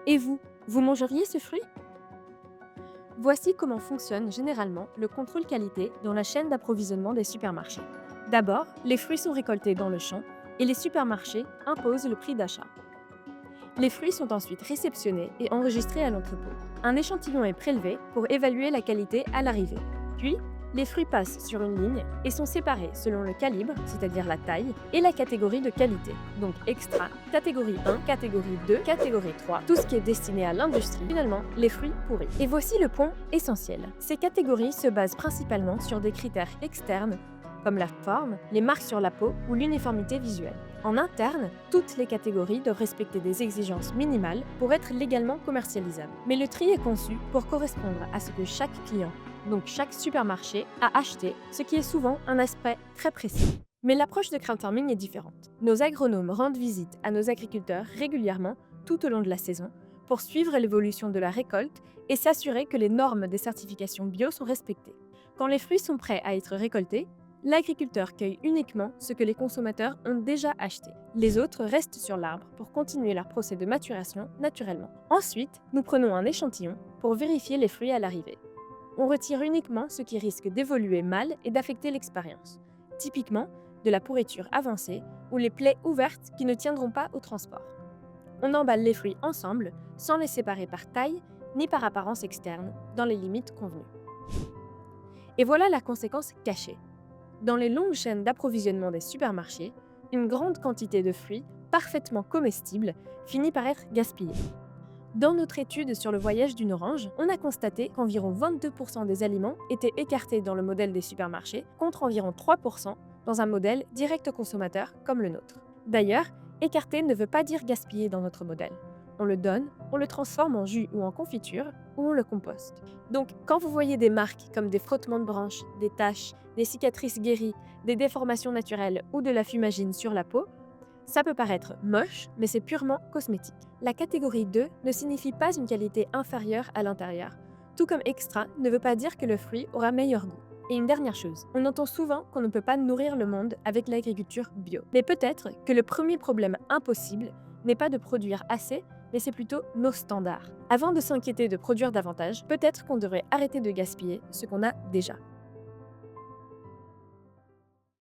Et vous, vous mangeriez ce fruit? Voici comment fonctionne généralement le contrôle qualité dans la chaîne d'approvisionnement des supermarchés. D'abord, les fruits sont récoltés dans le champ et les supermarchés imposent le prix d'achat. Les fruits sont ensuite réceptionnés et enregistrés à l'entrepôt. Un échantillon est prélevé pour évaluer la qualité à l'arrivée. Puis, les fruits passent sur une ligne et sont séparés selon le calibre, c'est-à-dire la taille, et la catégorie de qualité. Donc extra, catégorie 1, catégorie 2, catégorie 3, tout ce qui est destiné à l'industrie, finalement les fruits pourris. Et voici le point essentiel. Ces catégories se basent principalement sur des critères externes comme la forme, les marques sur la peau ou l'uniformité visuelle. En interne, toutes les catégories doivent respecter des exigences minimales pour être légalement commercialisables. Mais le tri est conçu pour correspondre à ce que chaque client, donc chaque supermarché, a acheté, ce qui est souvent un aspect très précis. Mais l'approche de crowd farming est différente. Nos agronomes rendent visite à nos agriculteurs régulièrement tout au long de la saison pour suivre l'évolution de la récolte et s'assurer que les normes des certifications bio sont respectées. Quand les fruits sont prêts à être récoltés, l'agriculteur cueille uniquement ce que les consommateurs ont déjà acheté. Les autres restent sur l'arbre pour continuer leur procès de maturation naturellement. Ensuite, nous prenons un échantillon pour vérifier les fruits à l'arrivée. On retire uniquement ce qui risque d'évoluer mal et d'affecter l'expérience. Typiquement, de la pourriture avancée ou les plaies ouvertes qui ne tiendront pas au transport. On emballe les fruits ensemble, sans les séparer par taille ni par apparence externe, dans les limites convenues. Et voilà la conséquence cachée. Dans les longues chaînes d'approvisionnement des supermarchés, une grande quantité de fruits, parfaitement comestibles, finit par être gaspillée. Dans notre étude sur le voyage d'une orange, on a constaté qu'environ 22% des aliments étaient écartés dans le modèle des supermarchés, contre environ 3% dans un modèle direct au consommateur comme le nôtre. D'ailleurs, écarter ne veut pas dire gaspiller dans notre modèle. On le donne, on le transforme en jus ou en confiture, ou on le composte. Donc, quand vous voyez des marques comme des frottements de branches, des taches, des cicatrices guéries, des déformations naturelles ou de la fumagine sur la peau, ça peut paraître moche, mais c'est purement cosmétique. La catégorie 2 ne signifie pas une qualité inférieure à l'intérieur, tout comme extra ne veut pas dire que le fruit aura meilleur goût. Et une dernière chose, on entend souvent qu'on ne peut pas nourrir le monde avec l'agriculture bio. Mais peut-être que le premier problème impossible n'est pas de produire assez, mais c'est plutôt nos standards. Avant de s'inquiéter de produire davantage, peut-être qu'on devrait arrêter de gaspiller ce qu'on a déjà.